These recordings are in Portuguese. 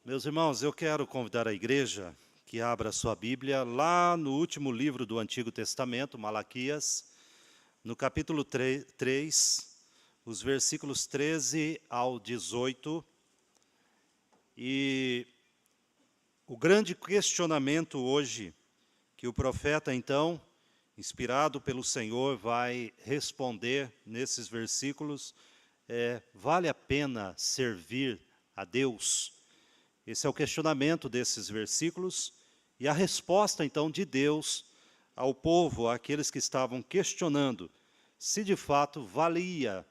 Meus irmãos, eu quero convidar a igreja que abra sua Bíblia lá no último livro do Antigo Testamento, Malaquias, no capítulo 3, os versículos 13 ao 18. E o grande questionamento hoje que o profeta, então, inspirado pelo Senhor, vai responder nesses versículos é: vale a pena servir a Deus? Esse é o questionamento desses versículos e a resposta, então, de Deus ao povo, àqueles que estavam questionando se de fato valia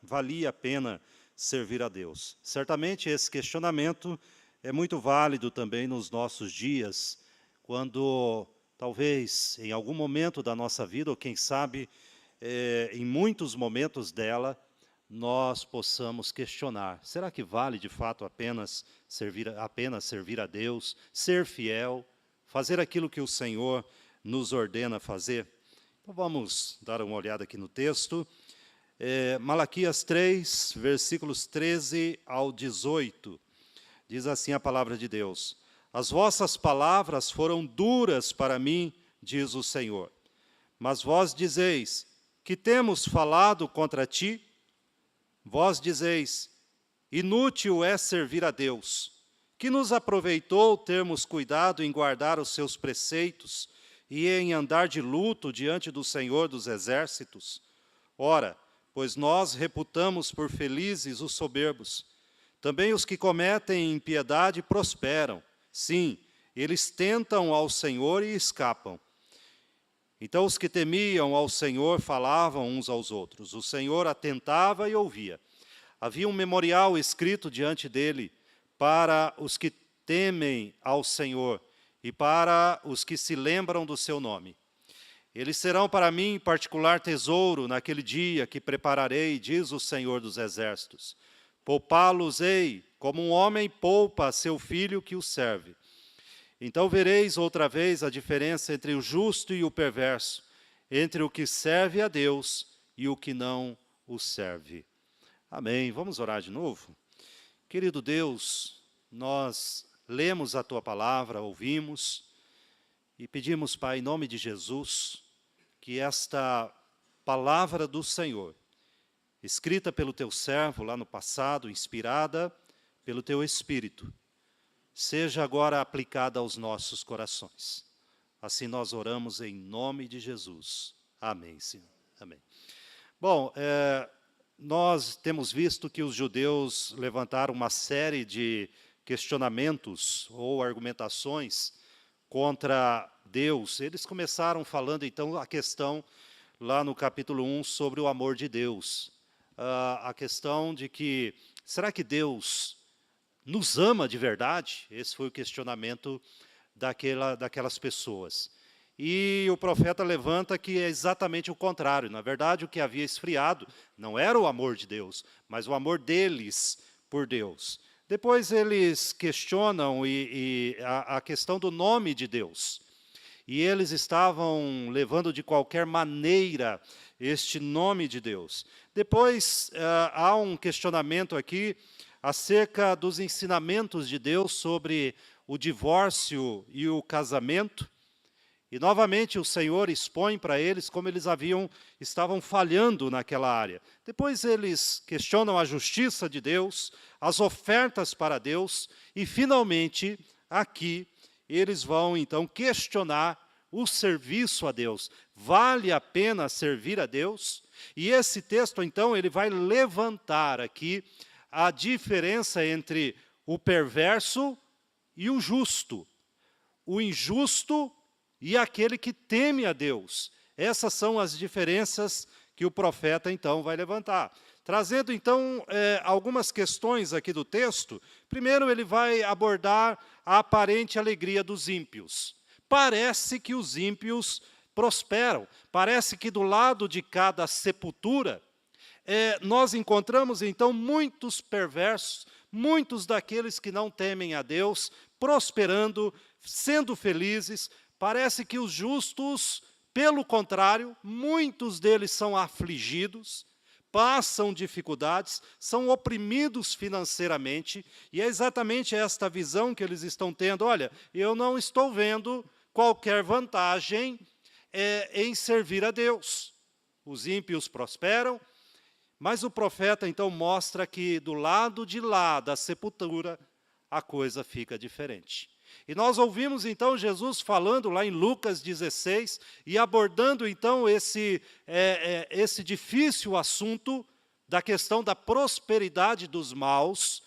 a pena servir a Deus. Certamente esse questionamento é muito válido também nos nossos dias, quando talvez em algum momento da nossa vida, ou quem sabe em muitos momentos dela, nós possamos questionar: será que vale de fato apenas servir a Deus, ser fiel, fazer aquilo que o Senhor nos ordena fazer? Então vamos dar uma olhada aqui no texto. Malaquias 3, versículos 13 ao 18. Diz assim a palavra de Deus: as vossas palavras foram duras para mim, diz o Senhor. Mas vós dizeis: que temos falado contra ti? Vós dizeis: inútil é servir a Deus. Que nos aproveitou termos cuidado em guardar os seus preceitos e em andar de luto diante do Senhor dos Exércitos? Ora, pois nós reputamos por felizes os soberbos. Também os que cometem impiedade prosperam. Sim, eles tentam ao Senhor e escapam. Então os que temiam ao Senhor falavam uns aos outros. O Senhor atentava e ouvia. Havia um memorial escrito diante dele para os que temem ao Senhor e para os que se lembram do seu nome. Eles serão para mim particular tesouro naquele dia que prepararei, diz o Senhor dos Exércitos. Poupá-los-ei como um homem poupa seu filho que o serve. Então vereis outra vez a diferença entre o justo e o perverso, entre o que serve a Deus e o que não o serve. Amém. Vamos orar de novo? Querido Deus, nós lemos a Tua palavra, ouvimos e pedimos, Pai, em nome de Jesus, que esta palavra do Senhor, escrita pelo Teu servo lá no passado, inspirada pelo Teu Espírito, seja agora aplicada aos nossos corações. Assim nós oramos em nome de Jesus. Amém, Senhor. Amém. Bom, nós temos visto que os judeus levantaram uma série de questionamentos ou argumentações contra Deus. Eles começaram falando, então, a questão, lá no capítulo 1, sobre o amor de Deus. A questão de que, será que Deus nos ama de verdade? Esse foi o questionamento daquelas pessoas. E o profeta levanta que é exatamente o contrário. Na verdade, o que havia esfriado não era o amor de Deus, mas o amor deles por Deus. Depois eles questionam a questão do nome de Deus. E eles estavam levando de qualquer maneira este nome de Deus. Depois há um questionamento aqui acerca dos ensinamentos de Deus sobre o divórcio e o casamento. E novamente o Senhor expõe para eles como eles estavam falhando naquela área. Depois eles questionam a justiça de Deus, as ofertas para Deus, e finalmente, aqui, eles vão então questionar o serviço a Deus. Vale a pena servir a Deus? E esse texto, então, ele vai levantar aqui a diferença entre o perverso e o justo, o injusto e aquele que teme a Deus. Essas são as diferenças que o profeta, então, vai levantar. Trazendo, então, algumas questões aqui do texto. Primeiro, ele vai abordar a aparente alegria dos ímpios. Parece que os ímpios prosperam. Parece que do lado de cada sepultura, nós encontramos, então, muitos perversos, muitos daqueles que não temem a Deus, prosperando, sendo felizes. Parece que os justos, pelo contrário, muitos deles são afligidos. passam dificuldades, são oprimidos financeiramente, e é exatamente esta visão que eles estão tendo. Olha, eu não estou vendo qualquer vantagem em servir a Deus. Os ímpios prosperam, mas o profeta então mostra que do lado de lá da sepultura a coisa fica diferente. E nós ouvimos então Jesus falando lá em Lucas 16 e abordando então esse difícil assunto da questão da prosperidade dos maus,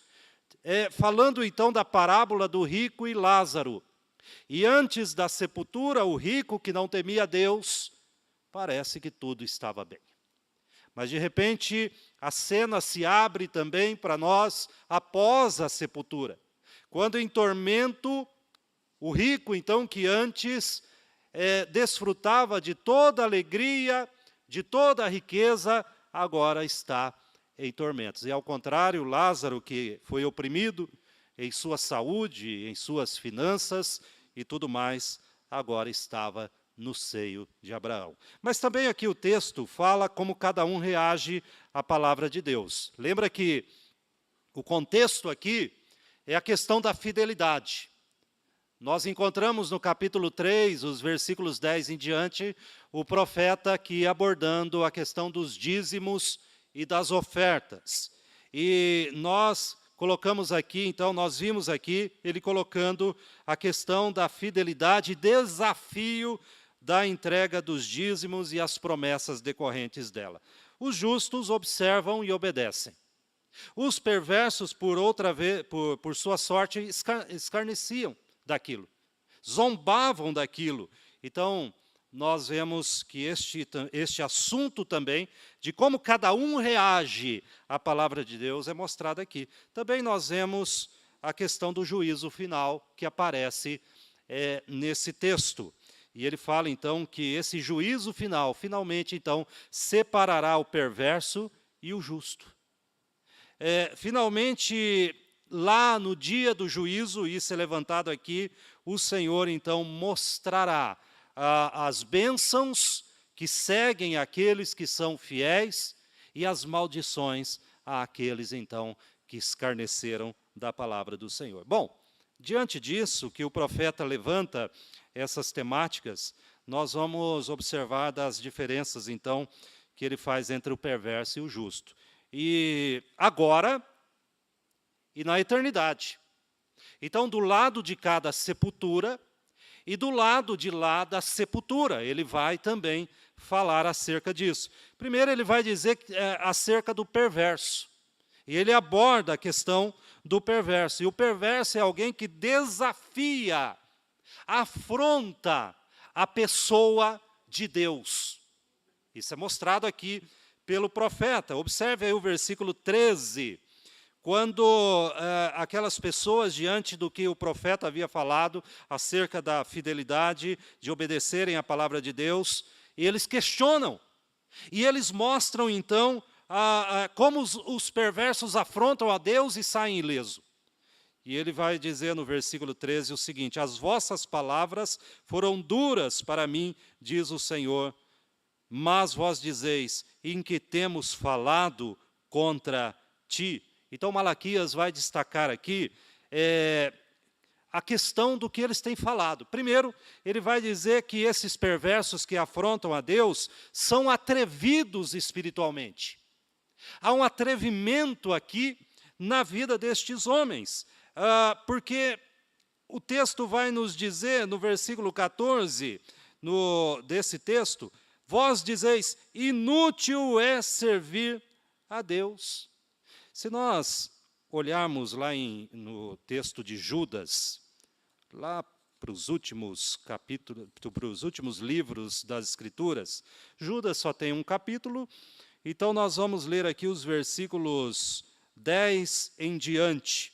falando então da parábola do rico e Lázaro. E antes da sepultura, o rico que não temia Deus, parece que tudo estava bem. Mas de repente a cena se abre também para nós após a sepultura. Quando em tormento, o rico, então, que antes desfrutava de toda a alegria, de toda a riqueza, agora está em tormentos. E ao contrário, Lázaro, que foi oprimido em sua saúde, em suas finanças e tudo mais, agora estava no seio de Abraão. Mas também aqui o texto fala como cada um reage à palavra de Deus. Lembra que o contexto aqui é a questão da fidelidade. Nós encontramos no capítulo 3, os versículos 10 em diante, o profeta aqui abordando a questão dos dízimos e das ofertas. E nós colocamos aqui, então, nós vimos aqui ele colocando a questão da fidelidade e desafio da entrega dos dízimos e as promessas decorrentes dela. Os justos observam e obedecem. Os perversos, por sua sorte, escarneciam daquilo, zombavam daquilo. Então, nós vemos que este assunto também, de como cada um reage à palavra de Deus, é mostrado aqui. Também nós vemos a questão do juízo final, que aparece nesse texto. E ele fala, então, que esse juízo final, finalmente, então, separará o perverso e o justo. Finalmente, lá no dia do juízo, isso é levantado aqui, o Senhor, então, mostrará as bênçãos que seguem aqueles que são fiéis e as maldições àqueles, então, que escarneceram da palavra do Senhor. Bom, diante disso, que o profeta levanta essas temáticas, nós vamos observar das diferenças, então, que ele faz entre o perverso e o justo. E agora e na eternidade. Então, do lado de cada sepultura e do lado de lá da sepultura, ele vai também falar acerca disso. Primeiro, ele vai dizer acerca do perverso. E ele aborda a questão do perverso. E o perverso é alguém que desafia, afronta a pessoa de Deus. Isso é mostrado aqui pelo profeta. Observe aí o versículo 13. Quando aquelas pessoas, diante do que o profeta havia falado, acerca da fidelidade, de obedecerem à palavra de Deus, eles questionam. E eles mostram, então, como os perversos afrontam a Deus e saem ileso. E ele vai dizer no versículo 13 o seguinte: as vossas palavras foram duras para mim, diz o Senhor, mas vós dizeis, em que temos falado contra ti. Então, Malaquias vai destacar aqui a questão do que eles têm falado. Primeiro, ele vai dizer que esses perversos que afrontam a Deus são atrevidos espiritualmente. Há um atrevimento aqui na vida destes homens, porque o texto vai nos dizer, no versículo 14, desse texto, vós dizeis, inútil é servir a Deus. Se nós olharmos lá no texto de Judas, lá para os últimos capítulos, para os últimos livros das Escrituras, Judas só tem um capítulo, então nós vamos ler aqui os versículos 10 em diante.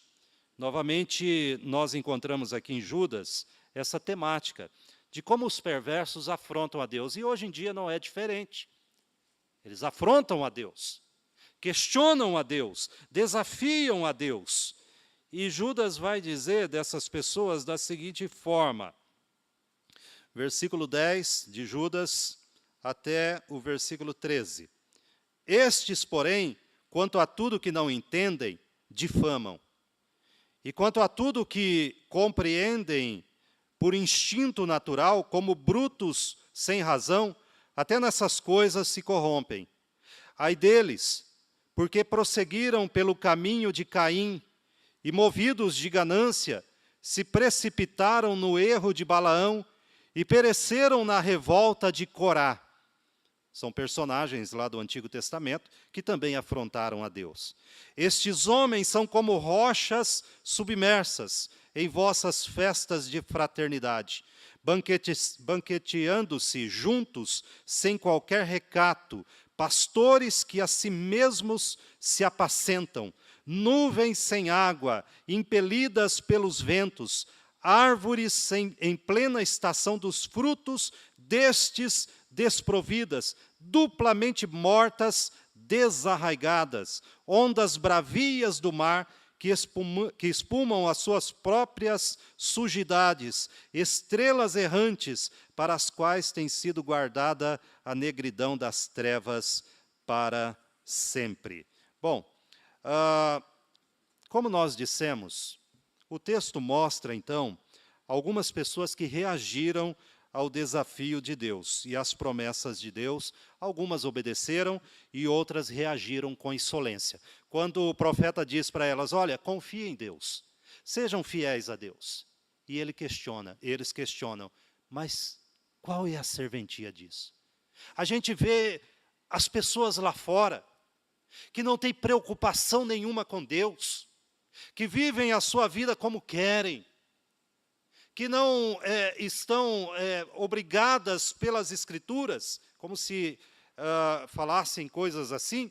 Novamente, nós encontramos aqui em Judas essa temática de como os perversos afrontam a Deus. E hoje em dia não é diferente. Eles afrontam a Deus, questionam a Deus, desafiam a Deus. E Judas vai dizer dessas pessoas da seguinte forma, versículo 10 de Judas até o versículo 13. Estes, porém, quanto a tudo que não entendem, difamam. E quanto a tudo que compreendem por instinto natural, como brutos sem razão, até nessas coisas se corrompem. Ai deles, porque prosseguiram pelo caminho de Caim, e movidos de ganância, se precipitaram no erro de Balaão, e pereceram na revolta de Corá. São personagens lá do Antigo Testamento que também afrontaram a Deus. Estes homens são como rochas submersas em vossas festas de fraternidade, banqueteando-se juntos sem qualquer recato, pastores que a si mesmos se apacentam, nuvens sem água, impelidas pelos ventos, árvores em plena estação dos frutos, destes desprovidas, duplamente mortas, desarraigadas, ondas bravias do mar que espumam as suas próprias sujidades, estrelas errantes para as quais tem sido guardada a negridão das trevas para sempre. Bom, como nós dissemos, o texto mostra, então, algumas pessoas que reagiram ao desafio de Deus e às promessas de Deus. Algumas obedeceram e outras reagiram com insolência. Quando o profeta diz para elas, olha, confiem em Deus, sejam fiéis a Deus. E eles questionam, mas qual é a serventia disso? A gente vê as pessoas lá fora, que não têm preocupação nenhuma com Deus, que vivem a sua vida como querem, que não estão obrigadas pelas Escrituras, como se falassem coisas assim,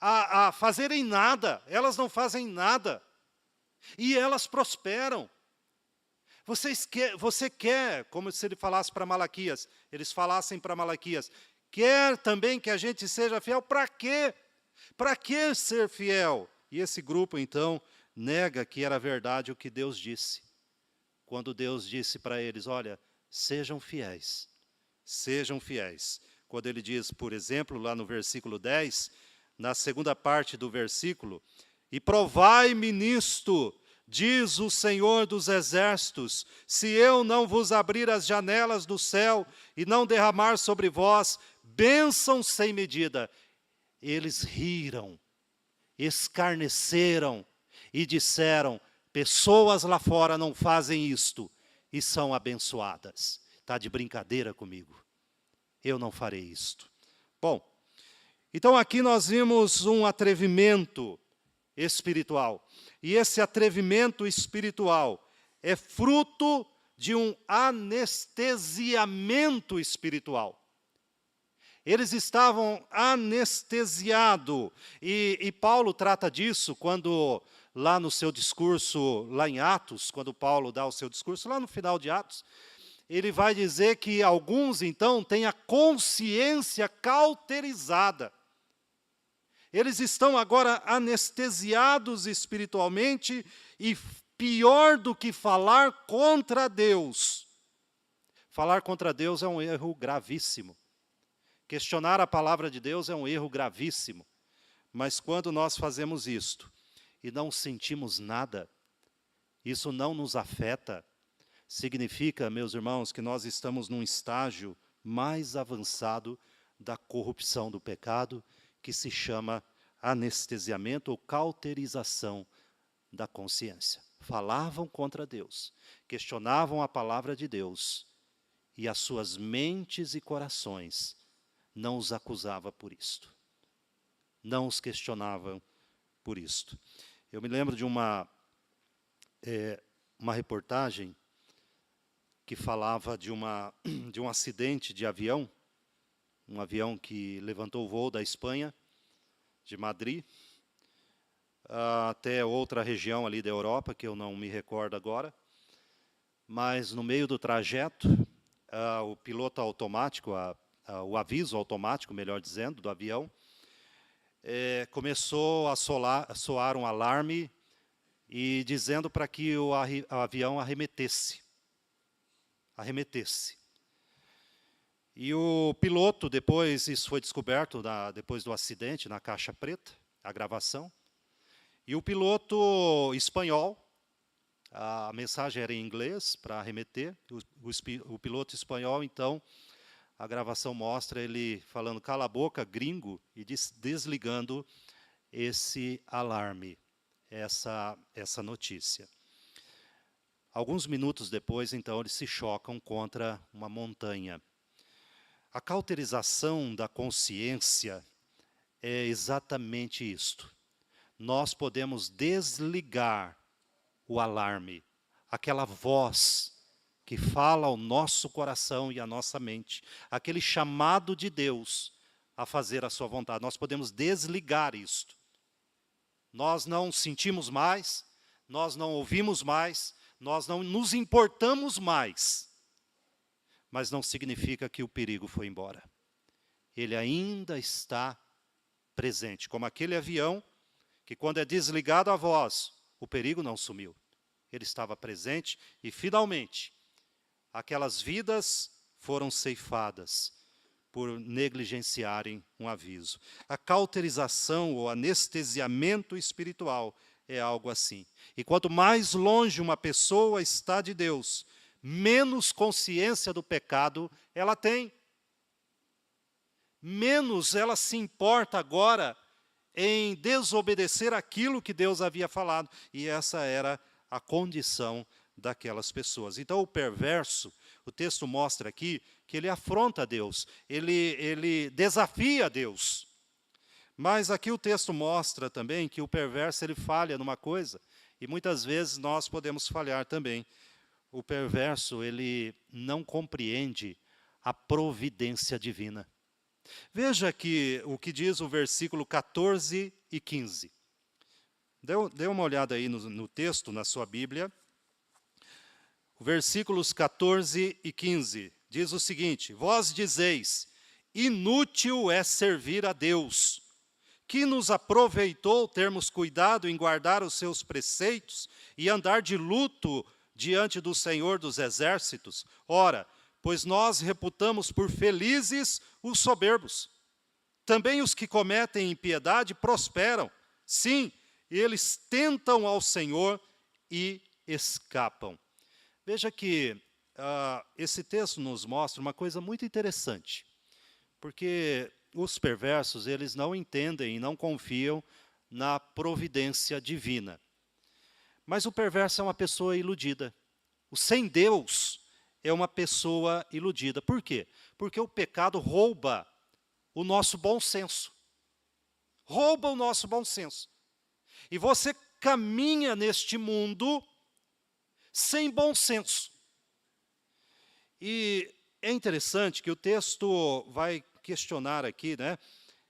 a fazerem nada. Elas não fazem nada. E elas prosperam. Você quer, como se ele falasse para Malaquias, eles falassem para Malaquias, quer também que a gente seja fiel? Para quê? Para que ser fiel? E esse grupo, então, nega que era verdade o que Deus disse. Quando Deus disse para eles, olha, sejam fiéis, sejam fiéis. Quando ele diz, por exemplo, lá no versículo 10, na segunda parte do versículo, e provai-me nisto, diz o Senhor dos Exércitos, se eu não vos abrir as janelas do céu e não derramar sobre vós bênção sem medida. Eles riram, escarneceram e disseram, pessoas lá fora não fazem isto e são abençoadas. Está de brincadeira comigo? Eu não farei isto. Bom, então aqui nós vimos um atrevimento espiritual. E esse atrevimento espiritual é fruto de um anestesiamento espiritual. Eles estavam anestesiados. E Paulo trata disso quando, lá no seu discurso, lá em Atos, quando Paulo dá o seu discurso, lá no final de Atos, ele vai dizer que alguns, então, têm a consciência cauterizada. Eles estão agora anestesiados espiritualmente e pior do que falar contra Deus. Falar contra Deus é um erro gravíssimo. Questionar a palavra de Deus é um erro gravíssimo. Mas quando nós fazemos isto e não sentimos nada, isso não nos afeta, significa, meus irmãos, que nós estamos num estágio mais avançado da corrupção do pecado, que se chama anestesiamento ou cauterização da consciência. Falavam contra Deus, questionavam a palavra de Deus, e as suas mentes e corações não os acusavam por isto. Não os questionavam por isto. Eu me lembro de uma reportagem que falava de um acidente de avião, um avião que levantou o voo da Espanha, de Madrid, até outra região ali da Europa, que eu não me recordo agora, mas no meio do trajeto, o piloto automático, o aviso automático, melhor dizendo, do avião, começou a soar um alarme e dizendo para que o avião arremetesse. E o piloto, depois, isso foi descoberto depois do acidente, na caixa preta, a gravação. E o piloto espanhol, a mensagem era em inglês para remeter, o piloto espanhol, então, a gravação mostra ele falando cala a boca, gringo, e desligando esse alarme, essa notícia. Alguns minutos depois, então, eles se chocam contra uma montanha. A cauterização da consciência é exatamente isto. Nós podemos desligar o alarme, aquela voz que fala ao nosso coração e à nossa mente, aquele chamado de Deus a fazer a sua vontade. Nós podemos desligar isto. Nós não sentimos mais, nós não ouvimos mais, nós não nos importamos mais. Mas não significa que o perigo foi embora. Ele ainda está presente, como aquele avião que quando é desligado a voz, o perigo não sumiu. Ele estava presente e, finalmente, aquelas vidas foram ceifadas por negligenciarem um aviso. A cauterização ou anestesiamento espiritual é algo assim. E quanto mais longe uma pessoa está de Deus, menos consciência do pecado ela tem. Menos ela se importa agora em desobedecer aquilo que Deus havia falado. E essa era a condição daquelas pessoas. Então o perverso, o texto mostra aqui que ele afronta Deus, ele desafia Deus. Mas aqui o texto mostra também que o perverso ele falha numa coisa, e muitas vezes nós podemos falhar também. O perverso ele não compreende a providência divina. Veja que o que diz o versículo 14 e 15. Dê uma olhada aí no texto, na sua Bíblia. Versículos 14 e 15. Diz o seguinte: vós dizeis, inútil é servir a Deus. Que nos aproveitou termos cuidado em guardar os seus preceitos e andar de luto diante do Senhor dos Exércitos? Ora, pois nós reputamos por felizes os soberbos. Também os que cometem impiedade prosperam. Sim, eles tentam ao Senhor e escapam. Veja que esse texto nos mostra uma coisa muito interessante. Porque os perversos, eles não entendem e não confiam na providência divina. Mas o perverso é uma pessoa iludida. O sem Deus é uma pessoa iludida. Por quê? Porque o pecado rouba o nosso bom senso. Rouba o nosso bom senso. E você caminha neste mundo sem bom senso. E é interessante que o texto vai questionar aqui, né?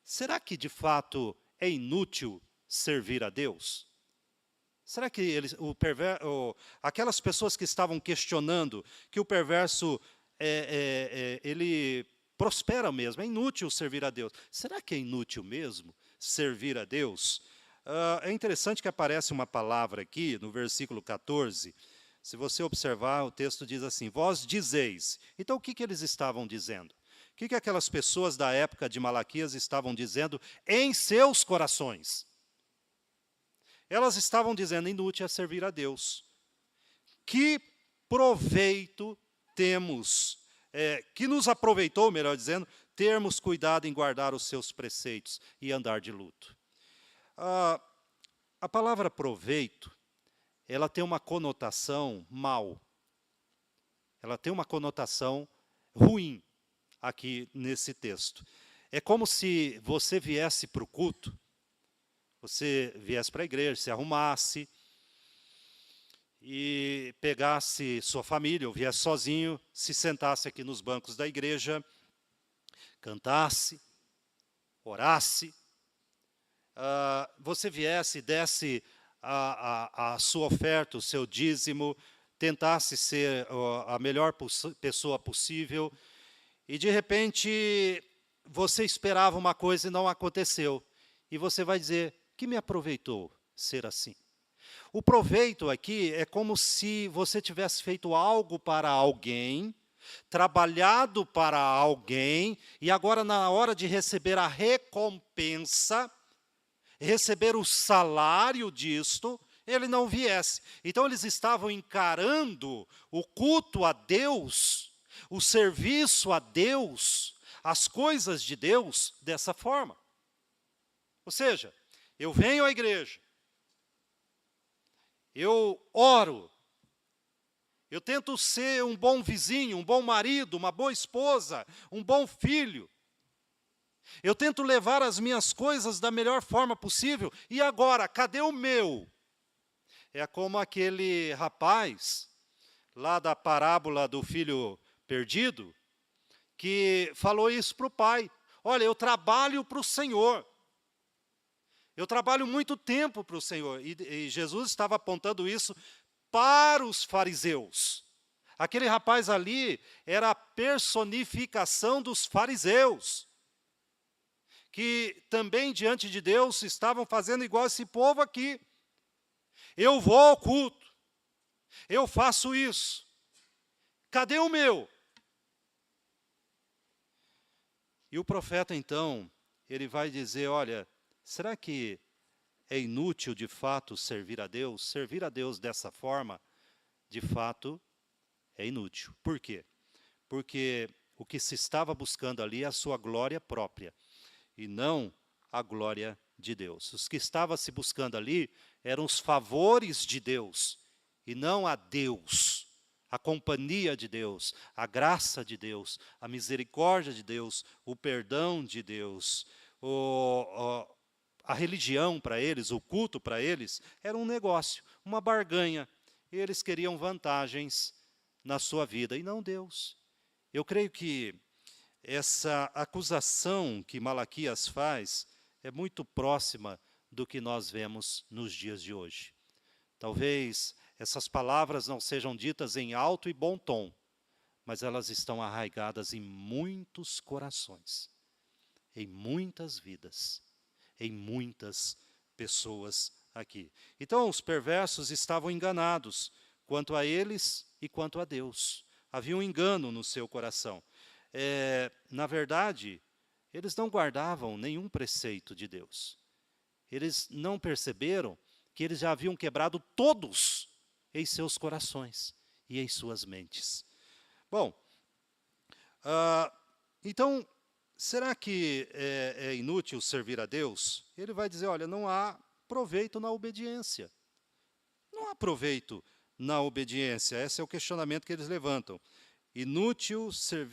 Será que de fato é inútil servir a Deus? Será que aquelas pessoas que estavam questionando que o perverso ele prospera mesmo, é inútil servir a Deus. Será que é inútil mesmo servir a Deus? É interessante que aparece uma palavra aqui no versículo 14. Se você observar, o texto diz assim, vós dizeis. Então o que eles estavam dizendo? O que aquelas pessoas da época de Malaquias estavam dizendo em seus corações? Elas estavam dizendo, inútil é servir a Deus. Que proveito temos, que nos aproveitou, melhor dizendo, termos cuidado em guardar os seus preceitos e andar de luto. A palavra proveito, ela tem uma conotação mal. Ela tem uma conotação ruim aqui nesse texto. É como se você viesse para o culto, você viesse para a igreja, se arrumasse e pegasse sua família, ou viesse sozinho, se sentasse aqui nos bancos da igreja, cantasse, orasse, você viesse, desse a sua oferta, o seu dízimo, tentasse ser a melhor pessoa possível, e de repente você esperava uma coisa e não aconteceu. E você vai dizer, que me aproveitou ser assim? O proveito aqui é como se você tivesse feito algo para alguém, trabalhado para alguém, e agora na hora de receber a recompensa, receber o salário disto, ele não viesse. Então eles estavam encarando o culto a Deus, o serviço a Deus, as coisas de Deus dessa forma. Ou seja, eu venho à igreja, eu oro, eu tento ser um bom vizinho, um bom marido, uma boa esposa, um bom filho. Eu tento levar as minhas coisas da melhor forma possível. E agora, cadê o meu? É como aquele rapaz, lá da parábola do filho perdido, que falou isso para o pai. Olha, eu trabalho para o Senhor. Eu trabalho muito tempo para o Senhor. E Jesus estava apontando isso para os fariseus. Aquele rapaz ali era a personificação dos fariseus, que também diante de Deus estavam fazendo igual esse povo aqui. Eu vou ao culto, eu faço isso. Cadê o meu? E o profeta então, ele vai dizer, olha, será que é inútil, de fato, servir a Deus? Servir a Deus dessa forma, de fato, é inútil. Por quê? Porque o que se estava buscando ali é a sua glória própria, e não a glória de Deus. Os que estava se buscando ali eram os favores de Deus, e não a Deus, a companhia de Deus, a graça de Deus, a misericórdia de Deus, o perdão de Deus. A religião para eles, o culto para eles, era um negócio, uma barganha. Eles queriam vantagens na sua vida, e não Deus. Eu creio que essa acusação que Malaquias faz é muito próxima do que nós vemos nos dias de hoje. Talvez essas palavras não sejam ditas em alto e bom tom, mas elas estão arraigadas em muitos corações, em muitas vidas, em muitas pessoas aqui. Então, os perversos estavam enganados quanto a eles e quanto a Deus. Havia um engano no seu coração. Na verdade, eles não guardavam nenhum preceito de Deus. Eles não perceberam que eles já haviam quebrado todos em seus corações e em suas mentes. Bom, então, será que é inútil servir a Deus? Ele vai dizer, olha, não há proveito na obediência. Não há proveito na obediência. Esse é o questionamento que eles levantam. Inútil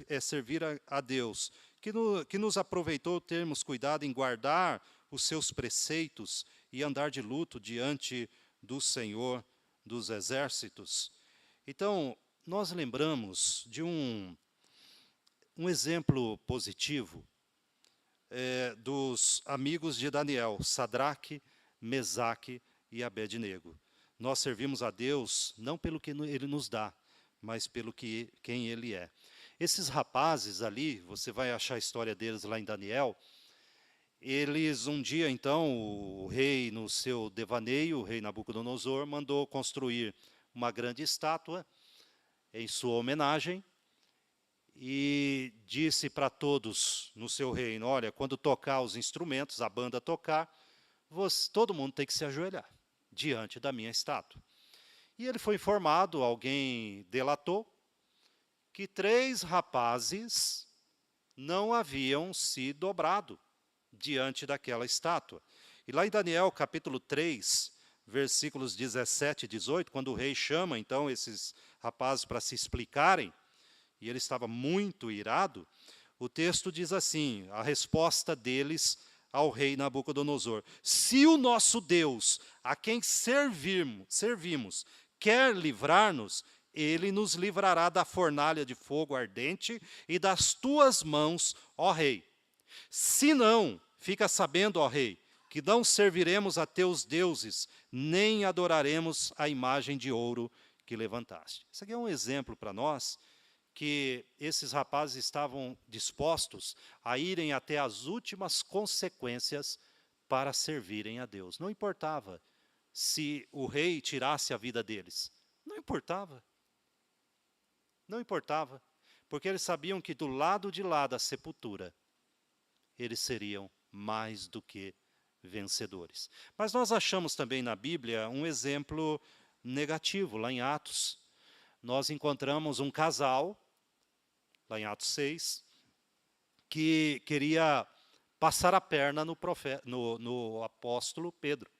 é servir a Deus, que nos aproveitou termos cuidado em guardar os seus preceitos e andar de luto diante do Senhor dos exércitos. Então, nós lembramos de um exemplo positivo dos amigos de Daniel, Sadraque, Mesaque e Abednego. Nós servimos a Deus não pelo que Ele nos dá, mas pelo quem Ele é. Esses rapazes ali, você vai achar a história deles lá em Daniel, eles um dia então, o rei no seu devaneio, o rei Nabucodonosor, mandou construir uma grande estátua em sua homenagem, e disse para todos no seu reino, olha, quando tocar os instrumentos, a banda tocar, todo mundo tem que se ajoelhar diante da minha estátua. E ele foi informado, alguém delatou, que 3 rapazes não haviam se dobrado diante daquela estátua. E lá em Daniel, capítulo 3, versículos 17 e 18, quando o rei chama, então, esses rapazes para se explicarem, e ele estava muito irado, o texto diz assim, a resposta deles ao rei Nabucodonosor: se o nosso Deus, a quem servimos, quer livrar-nos, ele nos livrará da fornalha de fogo ardente e das tuas mãos, ó rei. Se não, fica sabendo, ó rei, que não serviremos a teus deuses, nem adoraremos a imagem de ouro que levantaste. Isso aqui é um exemplo para nós, que esses rapazes estavam dispostos a irem até as últimas consequências para servirem a Deus. Não importava se o rei tirasse a vida deles. Não importava. Não importava. porque eles sabiam que do lado de lá da sepultura, eles seriam mais do que vencedores. Mas nós achamos também na Bíblia um exemplo negativo, lá em Atos. Nós encontramos um casal, lá em Atos 6, que queria passar a perna no apóstolo Pedro.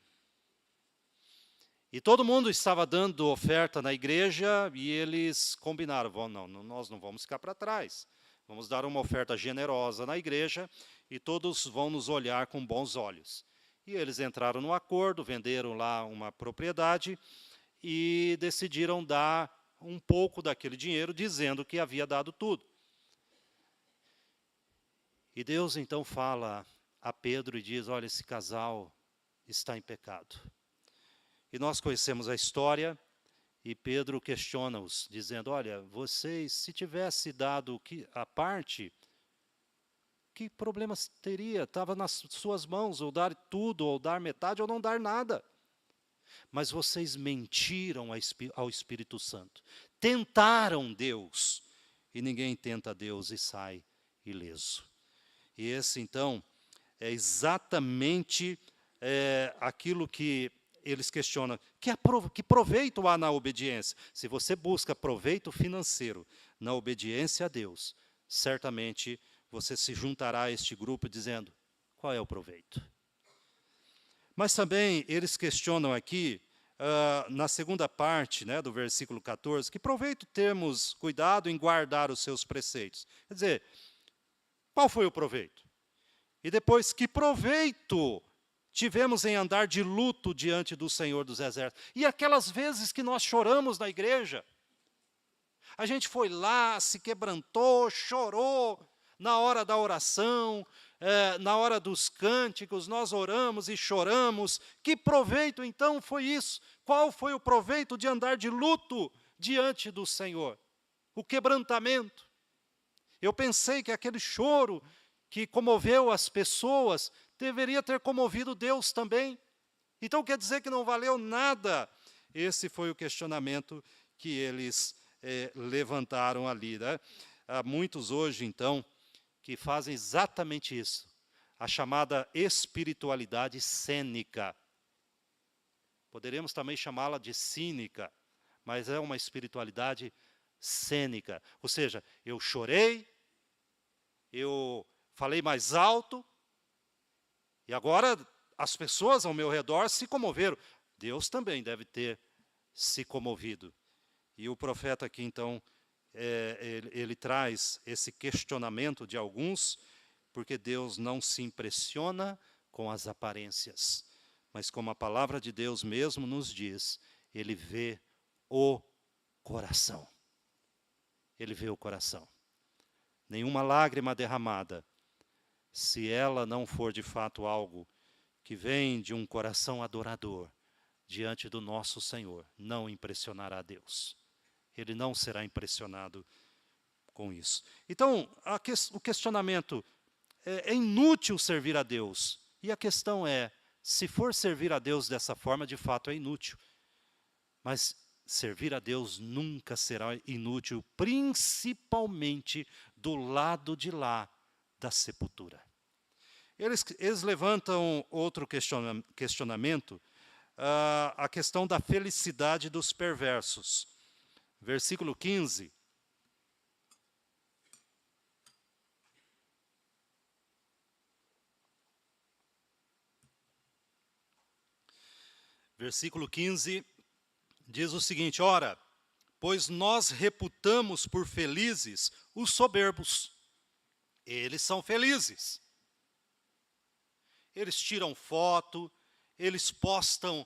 E todo mundo estava dando oferta na igreja e eles combinaram, não, nós não vamos ficar para trás. Vamos dar uma oferta generosa na igreja e todos vão nos olhar com bons olhos. E eles entraram no acordo, venderam lá uma propriedade e decidiram dar um pouco daquele dinheiro, dizendo que havia dado tudo. E Deus então fala a Pedro e diz, olha, esse casal está em pecado. E nós conhecemos a história, e Pedro questiona-os, dizendo, olha, vocês, se tivesse dado a parte, que problemas teria? Estava nas suas mãos, ou dar tudo, ou dar metade, ou não dar nada. Mas vocês mentiram ao Espírito Santo. Tentaram Deus, e ninguém tenta Deus e sai ileso. E esse, então, é exatamente aquilo que eles questionam. Que proveito há na obediência? Se você busca proveito financeiro na obediência a Deus, certamente você se juntará a este grupo dizendo, qual é o proveito? Mas também eles questionam aqui, na segunda parte, né, do versículo 14, que proveito temos cuidado em guardar os seus preceitos? Quer dizer, qual foi o proveito? E depois, que proveito tivemos em andar de luto diante do Senhor dos Exércitos? E aquelas vezes que nós choramos na igreja, a gente foi lá, se quebrantou, chorou na hora da oração, na hora dos cânticos, nós oramos e choramos. Que proveito então foi isso? Qual foi o proveito de andar de luto diante do Senhor? O quebrantamento. Eu pensei que aquele choro que comoveu as pessoas deveria ter comovido Deus também. Então quer dizer que não valeu nada? Esse foi o questionamento que eles levantaram ali, né? Há muitos hoje, então, que fazem exatamente isso, a chamada espiritualidade cênica. Poderíamos também chamá-la de cínica, mas é uma espiritualidade cênica. Ou seja, eu chorei, eu falei mais alto, e agora as pessoas ao meu redor se comoveram. Deus também deve ter se comovido. E o profeta aqui, então, ele traz esse questionamento de alguns, porque Deus não se impressiona com as aparências, mas como a palavra de Deus mesmo nos diz, Ele vê o coração. Ele vê o coração. Nenhuma lágrima derramada, se ela não for de fato algo que vem de um coração adorador diante do nosso Senhor, não impressionará Deus. Ele não será impressionado com isso. Então, o questionamento, é inútil servir a Deus. E a questão é, se for servir a Deus dessa forma, de fato é inútil. Mas servir a Deus nunca será inútil, principalmente do lado de lá da sepultura. Eles levantam outro questionamento, a questão da felicidade dos perversos. Versículo 15. Versículo 15 diz o seguinte, ora, pois nós reputamos por felizes os soberbos. Eles são felizes. Eles tiram foto, eles postam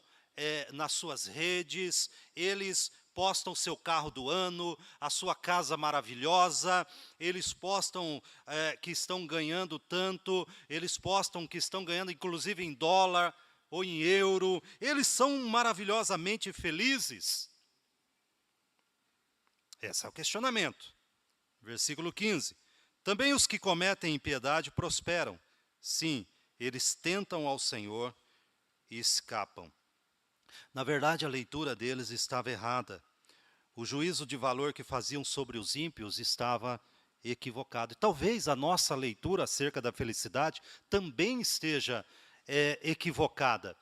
nas suas redes, eles postam o seu carro do ano, a sua casa maravilhosa, eles postam que estão ganhando tanto, eles postam que estão ganhando inclusive em dólar ou em euro, eles são maravilhosamente felizes. Esse é o questionamento. Versículo 15. Também os que cometem impiedade prosperam. Sim, eles tentam ao Senhor e escapam. Na verdade, a leitura deles estava errada. O juízo de valor que faziam sobre os ímpios estava equivocado. E talvez a nossa leitura acerca da felicidade também esteja equivocada.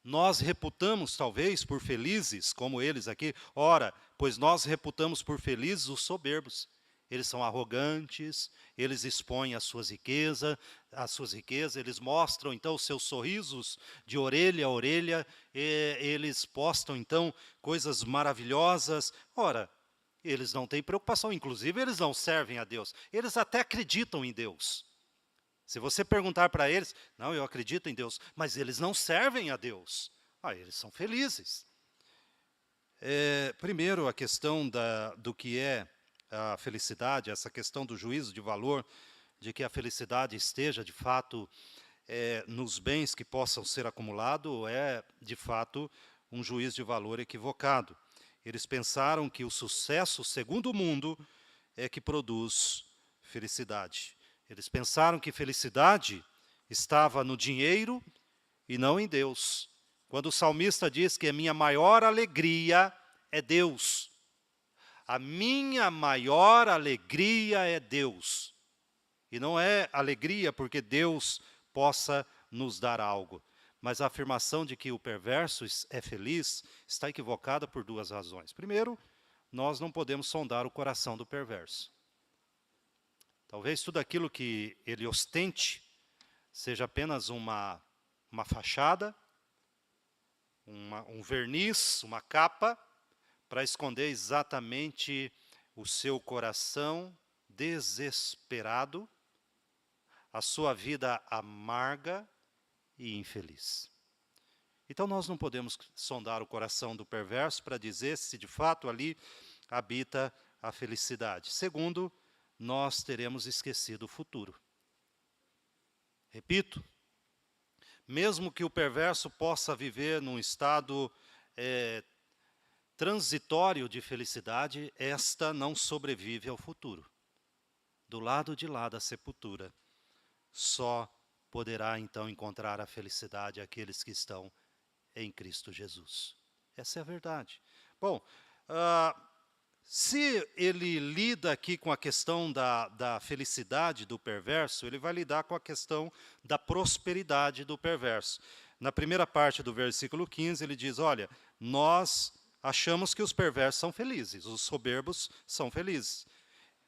Nós reputamos, talvez, por felizes, como eles aqui, ora, pois nós reputamos por felizes os soberbos. Eles são arrogantes, eles expõem as suas riquezas, eles mostram, então, os seus sorrisos de orelha a orelha, eles postam, então, coisas maravilhosas. Ora, eles não têm preocupação, inclusive eles não servem a Deus. Eles até acreditam em Deus. Se você perguntar para eles, não, eu acredito em Deus, mas eles não servem a Deus. Eles são felizes. Primeiro, a questão do que é a felicidade, essa questão do juízo de valor, de que a felicidade esteja, de fato, nos bens que possam ser acumulados, de fato, um juízo de valor equivocado. Eles pensaram que o sucesso, segundo o mundo, é que produz felicidade. Eles pensaram que felicidade estava no dinheiro e não em Deus. Quando o salmista diz que a minha maior alegria é Deus. A minha maior alegria é Deus. E não é alegria porque Deus possa nos dar algo. Mas a afirmação de que o perverso é feliz está equivocada por duas razões. Primeiro, nós não podemos sondar o coração do perverso. Talvez tudo aquilo que ele ostente seja apenas uma fachada, um verniz, uma capa, para esconder exatamente o seu coração desesperado, a sua vida amarga e infeliz. Então nós não podemos sondar o coração do perverso para dizer se de fato ali habita a felicidade. Segundo, nós teremos esquecido o futuro. Repito, mesmo que o perverso possa viver num estado transitório de felicidade, esta não sobrevive ao futuro. Do lado de lá da sepultura, só poderá então encontrar a felicidade aqueles que estão em Cristo Jesus. Essa é a verdade. Bom, se ele lida aqui com a questão da felicidade do perverso, ele vai lidar com a questão da prosperidade do perverso. Na primeira parte do versículo 15, ele diz, olha, nós achamos que os perversos são felizes, os soberbos são felizes.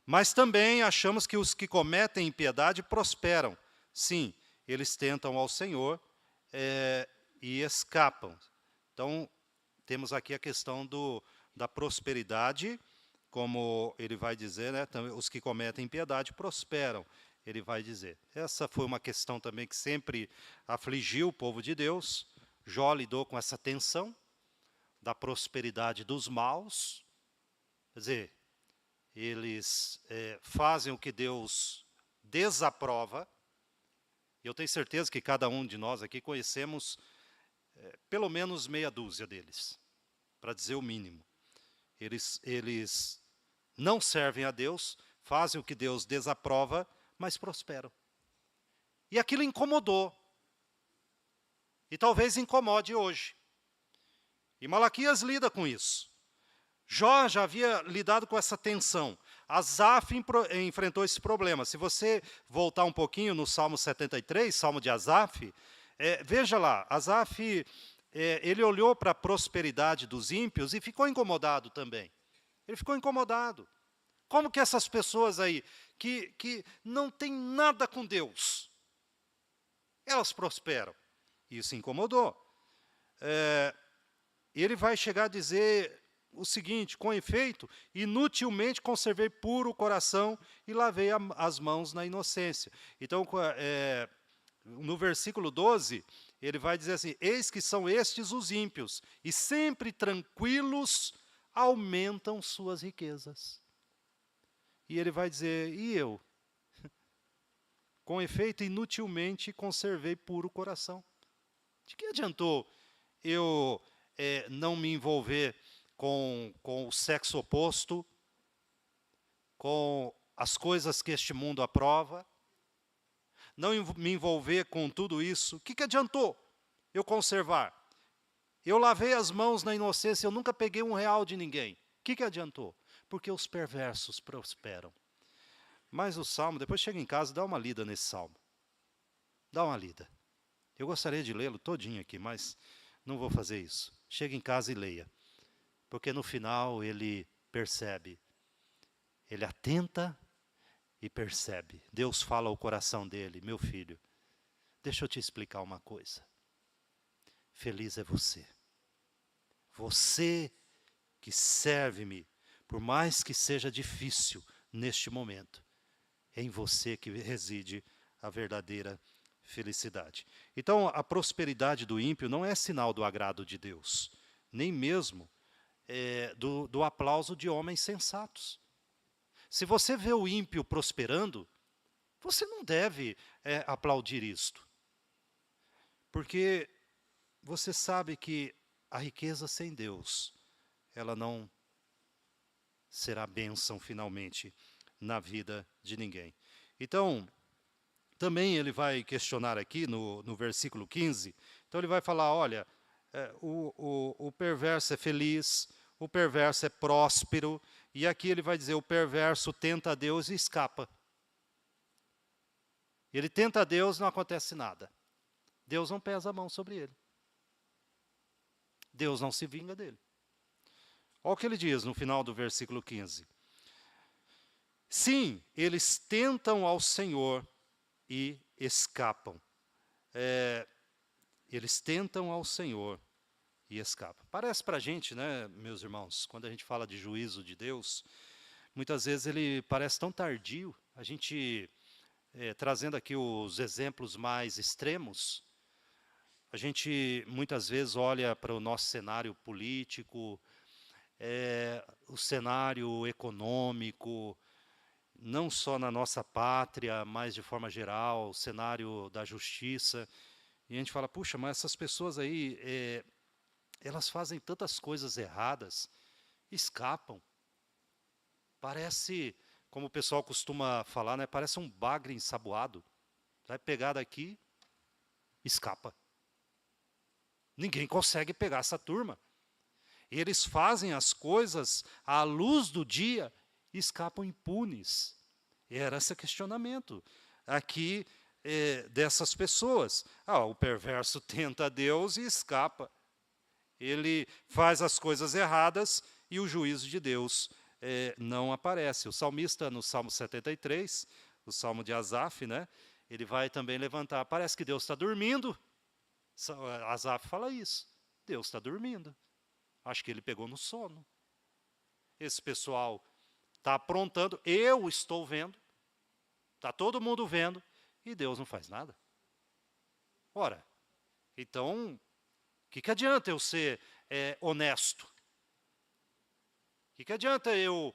Mas também achamos que os que cometem impiedade prosperam. Sim, eles tentam ao Senhor e escapam. Então, temos aqui a questão da prosperidade, como ele vai dizer, né, os que cometem impiedade prosperam, ele vai dizer. Essa foi uma questão também que sempre afligiu o povo de Deus. Jó lidou com essa tensão da prosperidade dos maus. Quer dizer, eles fazem o que Deus desaprova. E eu tenho certeza que cada um de nós aqui conhecemos pelo menos meia dúzia deles, para dizer o mínimo. Eles não servem a Deus, fazem o que Deus desaprova, mas prosperam. E aquilo incomodou. E talvez incomode hoje. E Malaquias lida com isso. Jó já havia lidado com essa tensão. Asaf enfrentou esse problema. Se você voltar um pouquinho no Salmo 73, Salmo de Asaf, veja lá, Asaf, ele olhou para a prosperidade dos ímpios e ficou incomodado também. Ele ficou incomodado. Como que essas pessoas aí, que não têm nada com Deus, elas prosperam? Isso incomodou. Ele vai chegar a dizer o seguinte, com efeito, inutilmente conservei puro o coração e lavei as mãos na inocência. Então, no versículo 12, ele vai dizer assim, eis que são estes os ímpios, e sempre tranquilos aumentam suas riquezas. E ele vai dizer, e eu? Com efeito, inutilmente conservei puro o coração. De que adiantou eu não me envolver com o sexo oposto, com as coisas que este mundo aprova, não me envolver com tudo isso? O que adiantou eu conservar? Eu lavei as mãos na inocência, eu nunca peguei R$1 de ninguém. O que adiantou? Porque os perversos prosperam. Mas o Salmo, depois chega em casa e dá uma lida nesse Salmo. Dá uma lida. Eu gostaria de lê-lo todinho aqui, mas não vou fazer isso. Chega em casa e leia. Porque no final ele percebe. Ele atenta e percebe. Deus fala ao coração dele: meu filho, deixa eu te explicar uma coisa. Feliz é você. Você que serve-me, por mais que seja difícil neste momento, é em você que reside a verdadeira felicidade. Então, a prosperidade do ímpio não é sinal do agrado de Deus, nem mesmo do aplauso de homens sensatos. Se você vê o ímpio prosperando, você não deve aplaudir isto. Porque você sabe que a riqueza sem Deus, ela não será bênção finalmente na vida de ninguém. Então, também ele vai questionar aqui no versículo 15, então ele vai falar, olha, o perverso é feliz, o perverso é próspero, e aqui ele vai dizer, o perverso tenta a Deus e escapa. Ele tenta a Deus e não acontece nada. Deus não pesa a mão sobre ele. Deus não se vinga dele. Olha o que ele diz no final do versículo 15. Sim, eles tentam ao Senhor e escapam. Eles tentam ao Senhor e escapam. Parece para a gente, né, meus irmãos, quando a gente fala de juízo de Deus, muitas vezes ele parece tão tardio. A gente, trazendo aqui os exemplos mais extremos, a gente muitas vezes olha para o nosso cenário político, o cenário econômico, não só na nossa pátria, mas de forma geral, o cenário da justiça. E a gente fala, puxa, mas essas pessoas aí, elas fazem tantas coisas erradas, escapam. Parece, como o pessoal costuma falar, né, parece um bagre ensaboado. Vai pegar daqui, escapa. Ninguém consegue pegar essa turma. Eles fazem as coisas à luz do dia e escapam impunes. Era esse questionamento aqui dessas pessoas. O perverso tenta a Deus e escapa. Ele faz as coisas erradas e o juízo de Deus não aparece. O salmista, no Salmo 73, o Salmo de Asaf, né, ele vai também levantar. Parece que Deus está dormindo. Asaf fala isso. Deus está dormindo. Acho que ele pegou no sono. Esse pessoal está aprontando, eu estou vendo, está todo mundo vendo, e Deus não faz nada. Ora, então, o que adianta eu ser honesto? O que adianta eu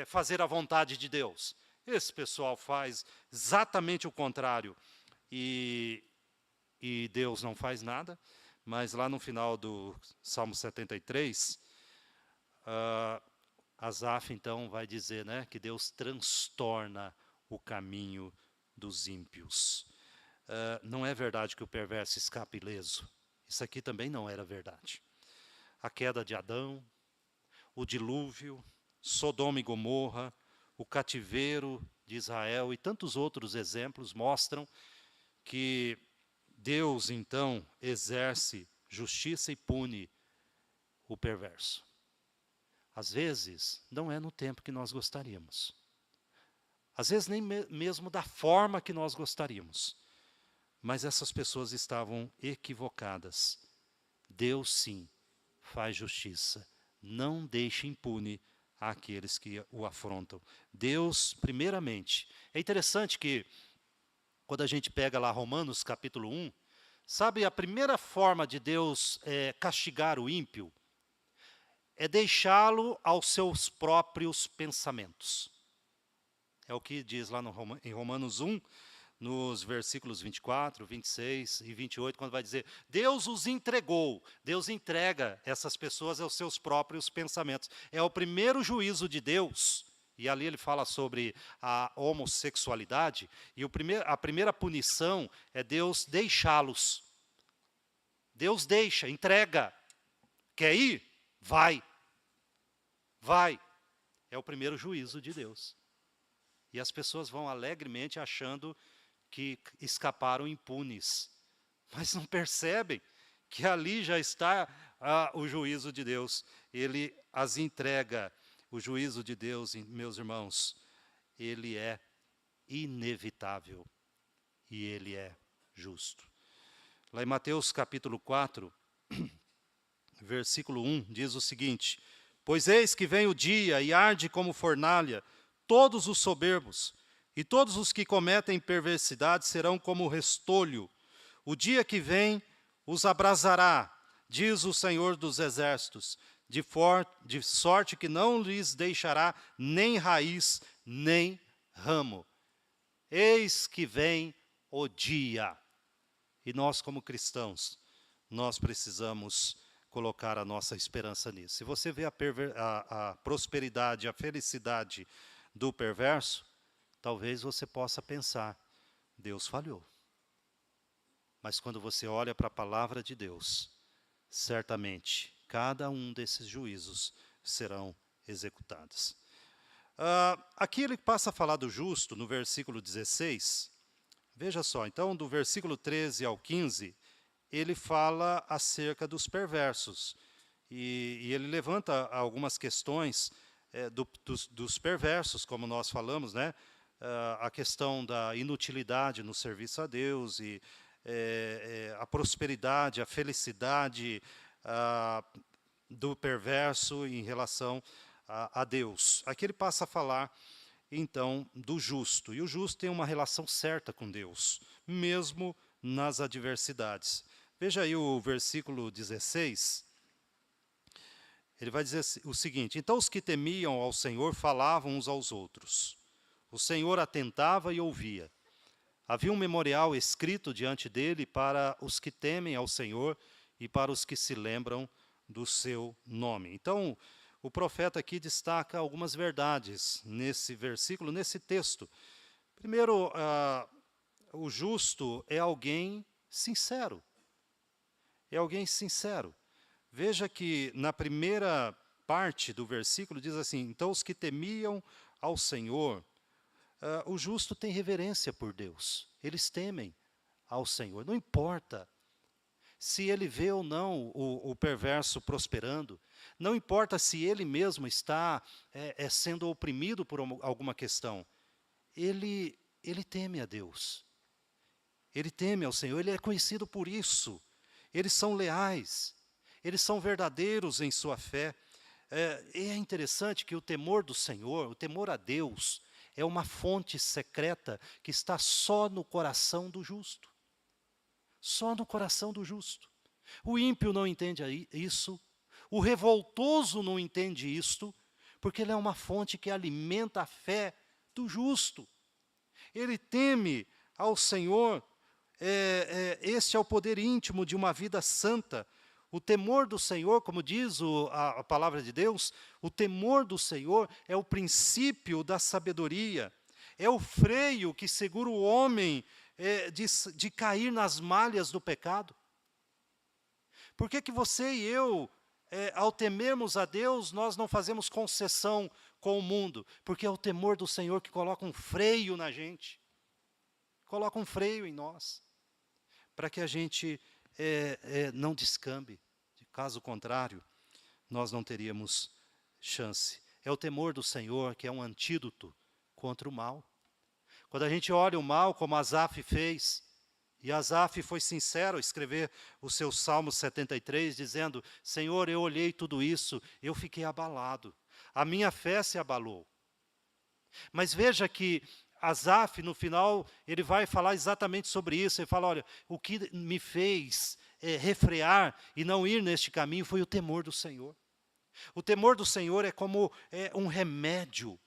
fazer a vontade de Deus? Esse pessoal faz exatamente o contrário, e Deus não faz nada. Mas lá no final do Salmo 73, Asaf então vai dizer, né, que Deus transtorna o caminho dos ímpios. Não é verdade que o perverso escapa ileso. Isso aqui também não era verdade. A queda de Adão, o dilúvio, Sodoma e Gomorra, o cativeiro de Israel e tantos outros exemplos mostram que Deus, então, exerce justiça e pune o perverso. Às vezes, não é no tempo que nós gostaríamos. Às vezes, nem mesmo da forma que nós gostaríamos. Mas essas pessoas estavam equivocadas. Deus, sim, faz justiça. Não deixa impune aqueles que o afrontam. Deus, primeiramente. É interessante que, quando a gente pega lá Romanos capítulo 1, sabe, a primeira forma de Deus castigar o ímpio é deixá-lo aos seus próprios pensamentos. É o que diz lá em Romanos 1, nos versículos 24, 26 e 28, quando vai dizer, Deus os entregou, Deus entrega essas pessoas aos seus próprios pensamentos. É o primeiro juízo de Deus. E ali ele fala sobre a homossexualidade, e a primeira punição é Deus deixá-los. Deus deixa, entrega. Quer ir? Vai. Vai. É o primeiro juízo de Deus. E as pessoas vão alegremente achando que escaparam impunes, mas não percebem que ali já está o juízo de Deus. Ele as entrega. O juízo de Deus, meus irmãos, ele é inevitável e ele é justo. Lá em Mateus capítulo 4, versículo 1, diz o seguinte: pois eis que vem o dia e arde como fornalha todos os soberbos, e todos os que cometem perversidade serão como restolho. O dia que vem os abrasará, diz o Senhor dos Exércitos, de sorte que não lhes deixará nem raiz, nem ramo. Eis que vem o dia. E nós, como cristãos, nós precisamos colocar a nossa esperança nisso. Se você vê a prosperidade, a felicidade do perverso, talvez você possa pensar, Deus falhou. Mas quando você olha para a palavra de Deus, certamente, cada um desses juízos serão executados. Aqui ele passa a falar do justo, no versículo 16. Veja só, então, do versículo 13 ao 15, ele fala acerca dos perversos. E ele levanta algumas questões dos perversos, como nós falamos, né? A questão da inutilidade no serviço a Deus, e a prosperidade, a felicidade do perverso em relação a Deus. Aqui ele passa a falar, então, do justo. E o justo tem uma relação certa com Deus, mesmo nas adversidades. Veja aí o versículo 16. Ele vai dizer o seguinte: então os que temiam ao Senhor falavam uns aos outros. O Senhor atentava e ouvia. Havia um memorial escrito diante dele para os que temem ao Senhor e para os que se lembram do seu nome. Então, o profeta aqui destaca algumas verdades nesse versículo, nesse texto. Primeiro, o justo é alguém sincero. É alguém sincero. Veja que na primeira parte do versículo diz assim: então os que temiam ao Senhor, o justo tem reverência por Deus. Eles temem ao Senhor. Não importa se ele vê ou não o perverso prosperando, não importa se ele mesmo está sendo oprimido por alguma questão, ele teme a Deus, ele teme ao Senhor, ele é conhecido por isso, eles são leais, eles são verdadeiros em sua fé. É interessante que o temor do Senhor, o temor a Deus, é uma fonte secreta que está só no coração do justo. Só no coração do justo. O ímpio não entende isso, o revoltoso não entende isto, porque ele é uma fonte que alimenta a fé do justo. Ele teme ao Senhor, este é o poder íntimo de uma vida santa. O temor do Senhor, como diz a palavra de Deus, o temor do Senhor é o princípio da sabedoria, é o freio que segura o homem de cair nas malhas do pecado. Por que você e eu, ao temermos a Deus, nós não fazemos concessão com o mundo? Porque é o temor do Senhor que coloca um freio na gente, coloca um freio em nós, para que a gente não descambe. Caso contrário, nós não teríamos chance. É o temor do Senhor que é um antídoto contra o mal. Quando a gente olha o mal, como Asaf fez, e Asaf foi sincero ao escrever o seu Salmo 73, dizendo: Senhor, eu olhei tudo isso, eu fiquei abalado, a minha fé se abalou. Mas veja que Asaf, no final, ele vai falar exatamente sobre isso. Ele fala: olha, o que me fez refrear e não ir neste caminho foi o temor do Senhor. O temor do Senhor é como um remédio,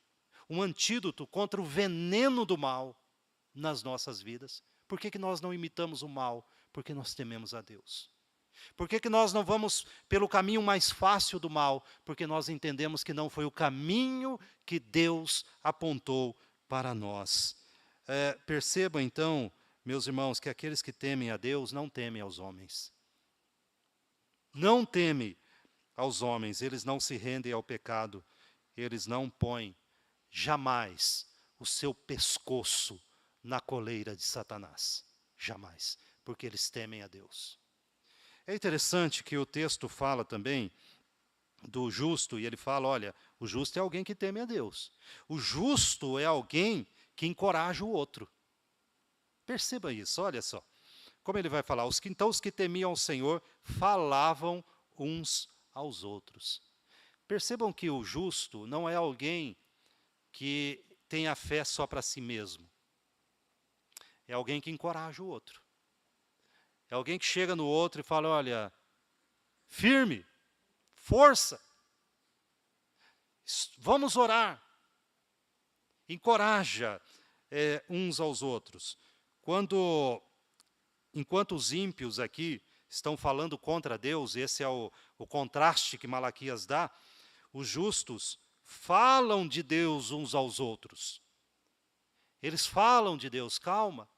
um antídoto contra o veneno do mal nas nossas vidas. Por que nós não imitamos o mal? Porque nós tememos a Deus. Por que nós não vamos pelo caminho mais fácil do mal? Porque nós entendemos que não foi o caminho que Deus apontou para nós. Percebam então, meus irmãos, que aqueles que temem a Deus não temem aos homens. Não temem aos homens, eles não se rendem ao pecado, eles não põem jamais o seu pescoço na coleira de Satanás. Jamais, porque eles temem a Deus. É interessante que o texto fala também do justo, e ele fala, olha, o justo é alguém que teme a Deus. O justo é alguém que encoraja o outro. Perceba isso, olha só. Como ele vai falar, então os que temiam o Senhor falavam uns aos outros. Percebam que o justo não é alguém que tem a fé só para si mesmo. É alguém que encoraja o outro. É alguém que chega no outro e fala, olha, firme, força, vamos orar. Encoraja uns aos outros. Enquanto os ímpios aqui estão falando contra Deus, esse é o contraste que Malaquias dá, os justos falam de Deus uns aos outros. Eles falam de Deus, calma.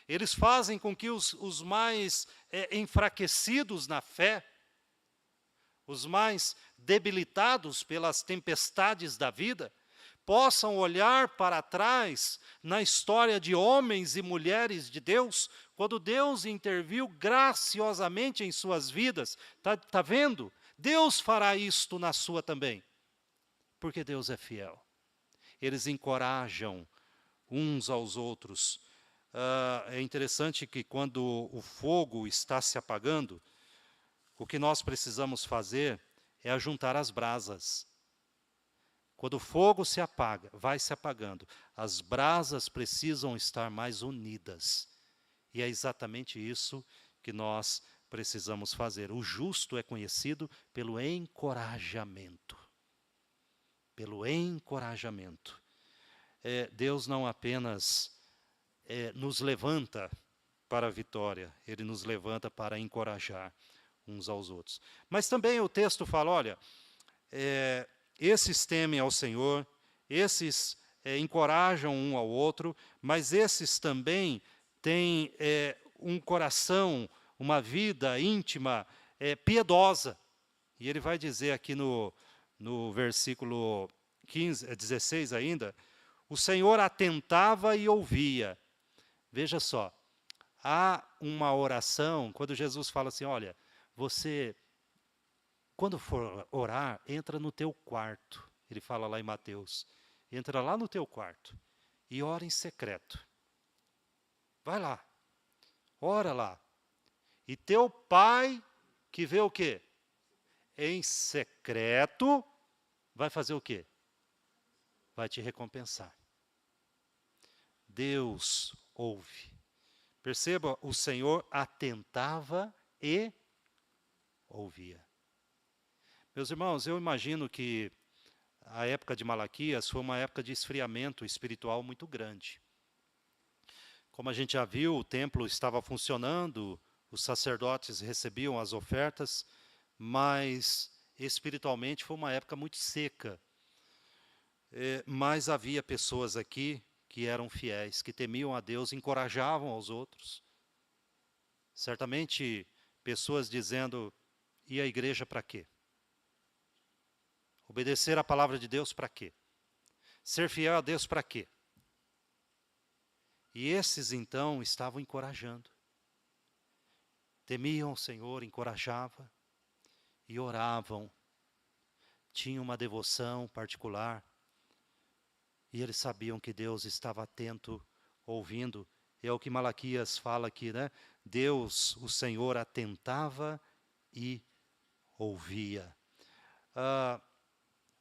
Eles fazem com que os mais enfraquecidos na fé, os mais debilitados pelas tempestades da vida, possam olhar para trás na história de homens e mulheres de Deus, quando Deus interviu graciosamente em suas vidas. Tá vendo? Deus fará isto na sua também, porque Deus é fiel. Eles encorajam uns aos outros. É interessante que quando o fogo está se apagando, o que nós precisamos fazer é ajuntar as brasas. Quando o fogo se apaga, vai se apagando, as brasas precisam estar mais unidas. E é exatamente isso que nós precisamos fazer. O justo é conhecido pelo encorajamento. Pelo encorajamento. Deus não apenas nos levanta para a vitória, Ele nos levanta para encorajar uns aos outros. Mas também o texto fala, olha, esses temem ao Senhor, esses encorajam um ao outro, mas esses também têm um coração, uma vida íntima, piedosa. E ele vai dizer aqui no versículo 16 ainda, o Senhor atentava e ouvia. Veja só, há uma oração, quando Jesus fala assim, olha, você, quando for orar, entra no teu quarto. Ele fala lá em Mateus, entra lá no teu quarto e ora em secreto. Vai lá, ora lá. E teu pai, que vê o quê? Em secreto, vai fazer o quê? Vai te recompensar. Deus ouve. Perceba, o Senhor atentava e ouvia. Meus irmãos, eu imagino que a época de Malaquias foi uma época de esfriamento espiritual muito grande. Como a gente já viu, o templo estava funcionando, os sacerdotes recebiam as ofertas, mas espiritualmente foi uma época muito seca. Mas havia pessoas aqui que eram fiéis, que temiam a Deus, encorajavam aos outros. Certamente, pessoas dizendo, e a igreja para quê? Obedecer a palavra de Deus para quê? Ser fiel a Deus para quê? E esses, então, estavam encorajando. Temiam o Senhor, encorajavam e oravam. Tinham uma devoção particular. E eles sabiam que Deus estava atento, ouvindo. É o que Malaquias fala aqui, né? Deus, o Senhor, atentava e ouvia.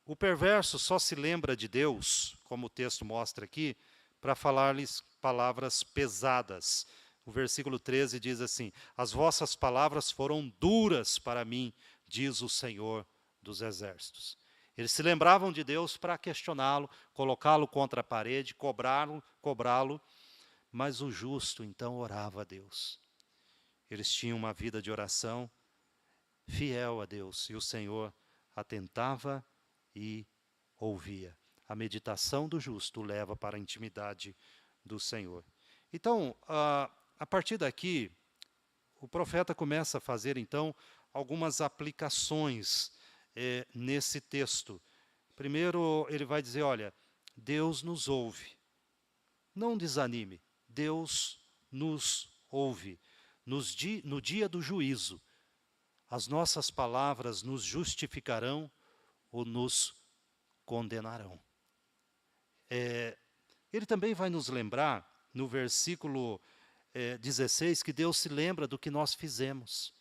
O perverso só se lembra de Deus, como o texto mostra aqui, para falar-lhes palavras pesadas. O versículo 13 diz assim, as vossas palavras foram duras para mim, diz o Senhor dos Exércitos. Eles se lembravam de Deus para questioná-lo, colocá-lo contra a parede, cobrá-lo, mas o justo então orava a Deus. Eles tinham uma vida de oração fiel a Deus, e o Senhor atentava e ouvia. A meditação do justo leva para a intimidade do Senhor. Então, a partir daqui, o profeta começa a fazer então algumas aplicações nesse texto. Primeiro, ele vai dizer, olha, Deus nos ouve, não desanime. Deus nos ouve. No dia do juízo, as nossas palavras nos justificarão ou nos condenarão. Ele também vai nos lembrar, no versículo 16, que Deus se lembra do que nós fizemos.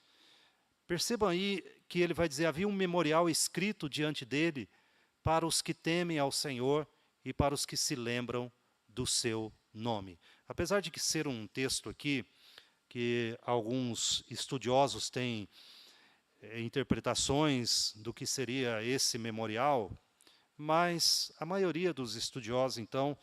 Percebam aí que ele vai dizer, havia um memorial escrito diante dele para os que temem ao Senhor e para os que se lembram do seu nome. Apesar de que ser um texto aqui, que alguns estudiosos têm interpretações do que seria esse memorial, mas a maioria dos estudiosos, então,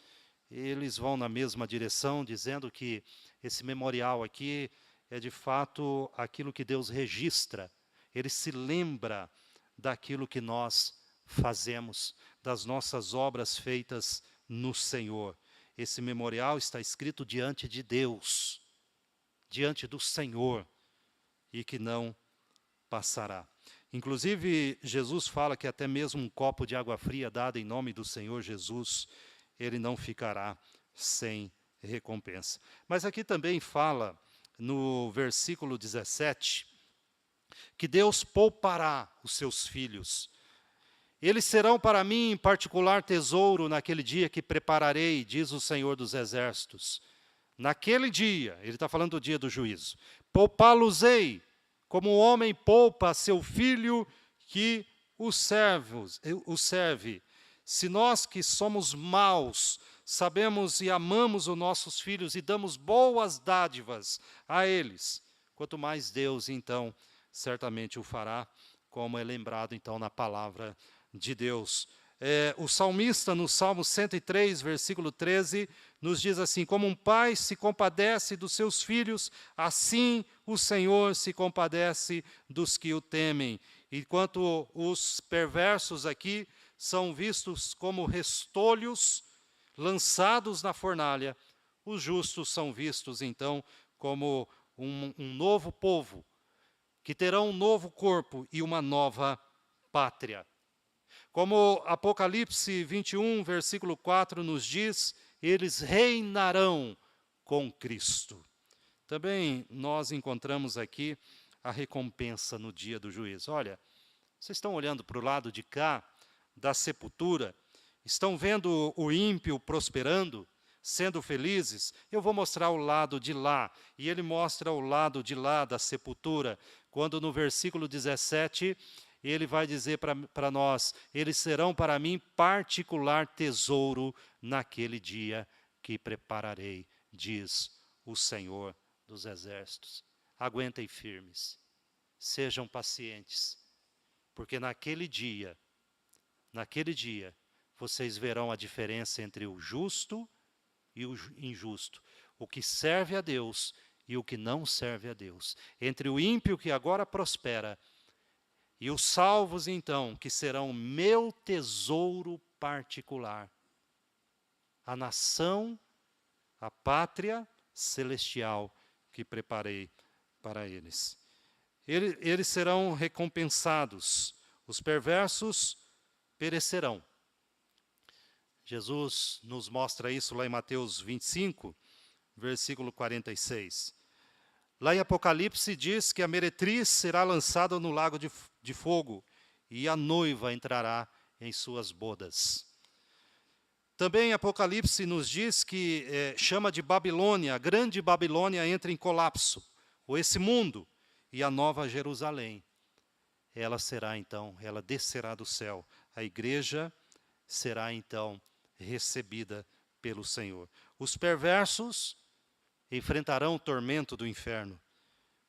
eles vão na mesma direção, dizendo que esse memorial aqui é de fato aquilo que Deus registra. Ele se lembra daquilo que nós fazemos, das nossas obras feitas no Senhor. Esse memorial está escrito diante de Deus, diante do Senhor, e que não passará. Inclusive, Jesus fala que até mesmo um copo de água fria dado em nome do Senhor Jesus, ele não ficará sem recompensa. Mas aqui também fala, no versículo 17, que Deus poupará os seus filhos. Eles serão para mim em particular tesouro naquele dia que prepararei, diz o Senhor dos Exércitos. Naquele dia, ele está falando do dia do juízo, poupá-los-ei, como o homem poupa seu filho que o serve. Se nós que somos maus, sabemos e amamos os nossos filhos e damos boas dádivas a eles, quanto mais Deus, então, certamente o fará, como é lembrado, então, na palavra de Deus. O salmista, no Salmo 103, versículo 13, nos diz assim, como um pai se compadece dos seus filhos, assim o Senhor se compadece dos que o temem. Enquanto os perversos aqui são vistos como restolhos lançados na fornalha, os justos são vistos, então, como um novo povo, que terão um novo corpo e uma nova pátria. Como Apocalipse 21, versículo 4 nos diz, eles reinarão com Cristo. Também nós encontramos aqui a recompensa no dia do juízo. Olha, vocês estão olhando para o lado de cá da sepultura, estão vendo o ímpio prosperando, sendo felizes? Eu vou mostrar o lado de lá, e ele mostra o lado de lá da sepultura, quando no versículo 17, ele vai dizer para nós, eles serão para mim particular tesouro naquele dia que prepararei, diz o Senhor dos Exércitos. Aguentem firmes, sejam pacientes, porque naquele dia, vocês verão a diferença entre o justo e o injusto, o que serve a Deus e o que não serve a Deus, entre o ímpio que agora prospera e os salvos, então, que serão meu tesouro particular, a nação, a pátria celestial que preparei para eles. Eles serão recompensados, os perversos perecerão. Jesus nos mostra isso lá em Mateus 25, versículo 46. Lá em Apocalipse diz que a meretriz será lançada no lago de fogo e a noiva entrará em suas bodas. Também Apocalipse nos diz que chama de Babilônia, a grande Babilônia entra em colapso, ou esse mundo, e a nova Jerusalém. Ela será então, ela descerá do céu. A igreja será então recebida pelo Senhor. Os perversos enfrentarão o tormento do inferno,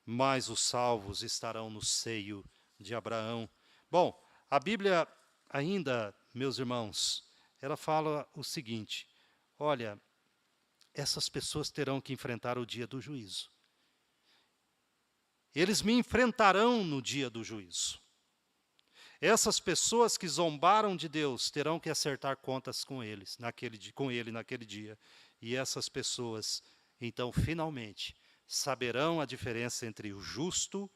mas os salvos estarão no seio de Abraão. Bom, a Bíblia ainda, meus irmãos, ela fala o seguinte, olha, essas pessoas terão que enfrentar o dia do juízo. Eles me enfrentarão no dia do juízo. Essas pessoas que zombaram de Deus terão que acertar contas com ele naquele dia. E essas pessoas, então, finalmente, saberão a diferença entre o justo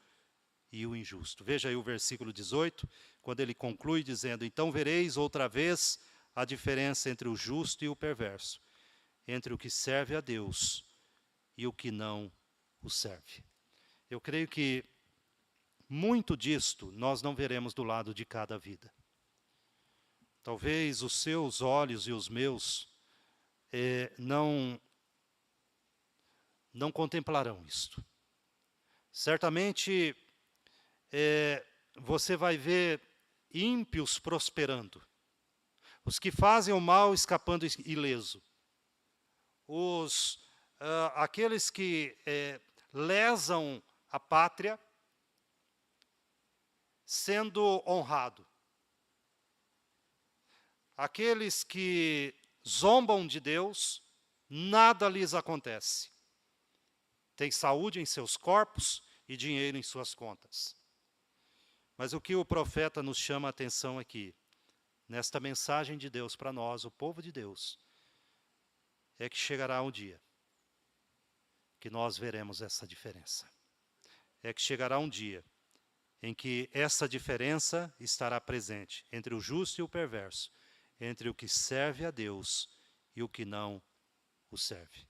e o injusto. Veja aí o versículo 18, quando ele conclui dizendo, então vereis outra vez a diferença entre o justo e o perverso, entre o que serve a Deus e o que não o serve. Eu creio que muito disto nós não veremos do lado de cada vida. Talvez os seus olhos e os meus não contemplarão isto. Certamente você vai ver ímpios prosperando, os que fazem o mal escapando ileso, aqueles que lesam a pátria sendo honrado, aqueles que zombam de Deus, nada lhes acontece. Tem saúde em seus corpos e dinheiro em suas contas. Mas o que o profeta nos chama a atenção aqui, nesta mensagem de Deus para nós, o povo de Deus, é que chegará um dia que nós veremos essa diferença. É que chegará um dia em que essa diferença estará presente entre o justo e o perverso, entre o que serve a Deus e o que não o serve.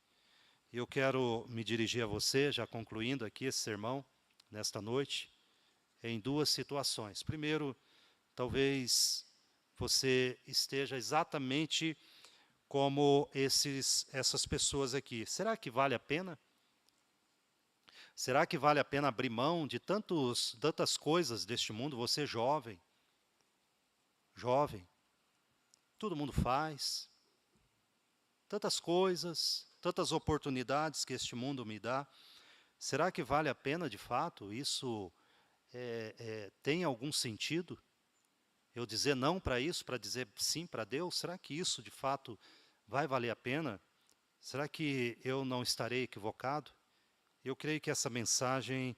E eu quero me dirigir a você, já concluindo aqui esse sermão, nesta noite, em duas situações. Primeiro, talvez você esteja exatamente como essas pessoas aqui. Será que vale a pena? Será que vale a pena abrir mão de tantas coisas deste mundo? Você jovem, todo mundo faz, tantas coisas, tantas oportunidades que este mundo me dá. Será que vale a pena de fato? Isso tem algum sentido? Eu dizer não para isso, para dizer sim para Deus? Será que isso de fato vai valer a pena? Será que eu não estarei equivocado? Eu creio que essa mensagem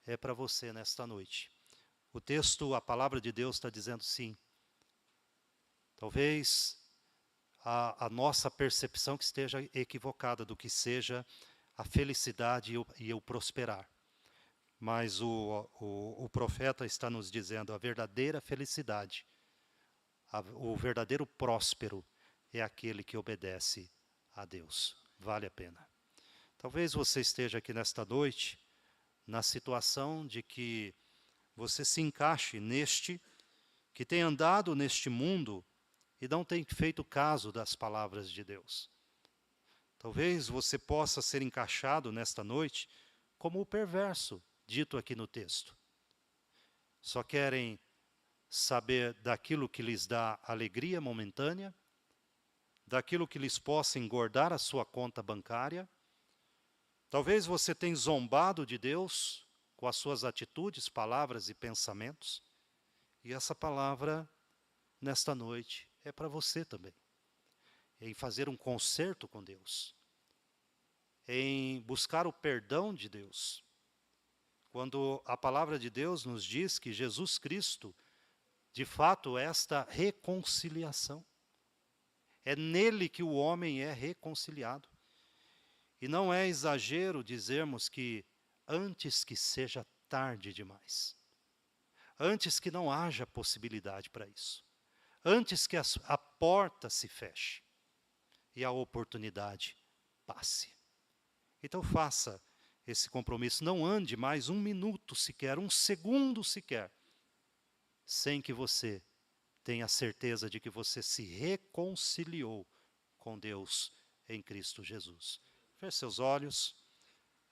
é para você nesta noite. O texto, a palavra de Deus está dizendo sim. Talvez a nossa percepção que esteja equivocada do que seja a felicidade e o prosperar. Mas o profeta está nos dizendo a verdadeira felicidade, o verdadeiro próspero é aquele que obedece a Deus. Vale a pena. Talvez você esteja aqui nesta noite na situação de que você se encaixe que tem andado neste mundo e não tem feito caso das palavras de Deus. Talvez você possa ser encaixado nesta noite como o perverso, dito aqui no texto. Só querem saber daquilo que lhes dá alegria momentânea, daquilo que lhes possa engordar a sua conta bancária. Talvez você tenha zombado de Deus com as suas atitudes, palavras e pensamentos. E essa palavra, nesta noite, é para você também. Em fazer um concerto com Deus. Em buscar o perdão de Deus. Quando a palavra de Deus nos diz que Jesus Cristo, de fato, é esta reconciliação. É nele que o homem é reconciliado. E não é exagero dizermos que antes que seja tarde demais, antes que não haja possibilidade para isso, antes que a porta se feche e a oportunidade passe. Então faça esse compromisso, não ande mais um minuto sequer, um segundo sequer, sem que você tenha certeza de que você se reconciliou com Deus em Cristo Jesus. Feche seus olhos,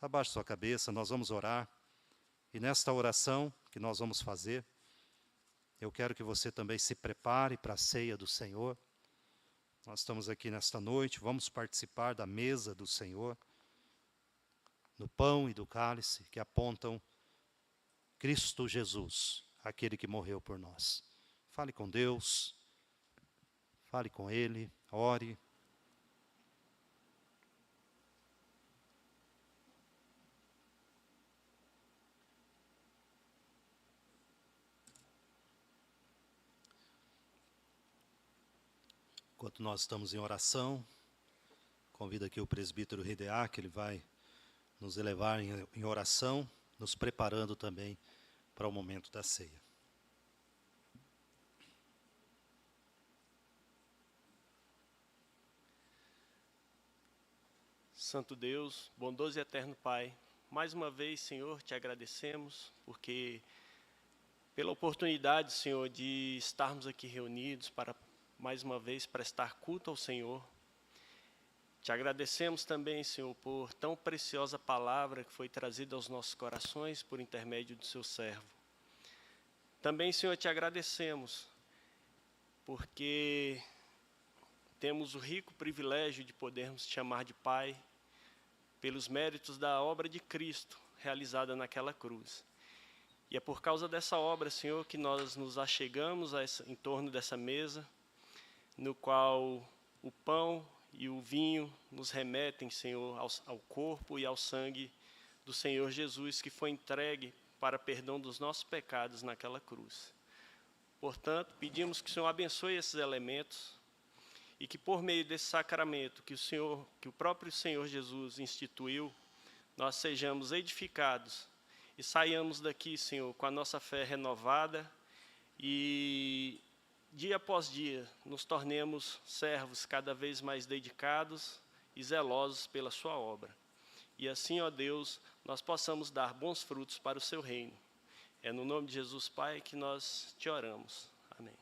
abaixe sua cabeça, nós vamos orar. E nesta oração que nós vamos fazer, eu quero que você também se prepare para a ceia do Senhor. Nós estamos aqui nesta noite, vamos participar da mesa do Senhor, do pão e do cálice que apontam Cristo Jesus, aquele que morreu por nós. Fale com Deus, fale com Ele, ore. Enquanto nós estamos em oração, convido aqui o presbítero Rideá, que ele vai nos elevar em oração, nos preparando também para o momento da ceia. Santo Deus, bondoso e eterno Pai, mais uma vez, Senhor, te agradecemos, porque pela oportunidade, Senhor, de estarmos aqui reunidos para, mais uma vez, prestar culto ao Senhor. Te agradecemos também, Senhor, por tão preciosa palavra que foi trazida aos nossos corações por intermédio do seu servo. Também, Senhor, te agradecemos, porque temos o rico privilégio de podermos te chamar de Pai, pelos méritos da obra de Cristo realizada naquela cruz. E é por causa dessa obra, Senhor, que nós nos achegamos em torno dessa mesa, no qual o pão e o vinho nos remetem, Senhor, ao corpo e ao sangue do Senhor Jesus, que foi entregue para perdão dos nossos pecados naquela cruz. Portanto, pedimos que o Senhor abençoe esses elementos e que por meio desse sacramento que o próprio Senhor Jesus instituiu, nós sejamos edificados e saiamos daqui, Senhor, com a nossa fé renovada e dia após dia nos tornemos servos cada vez mais dedicados e zelosos pela sua obra. E assim, ó Deus, nós possamos dar bons frutos para o seu reino. É no nome de Jesus, Pai, que nós te oramos. Amém.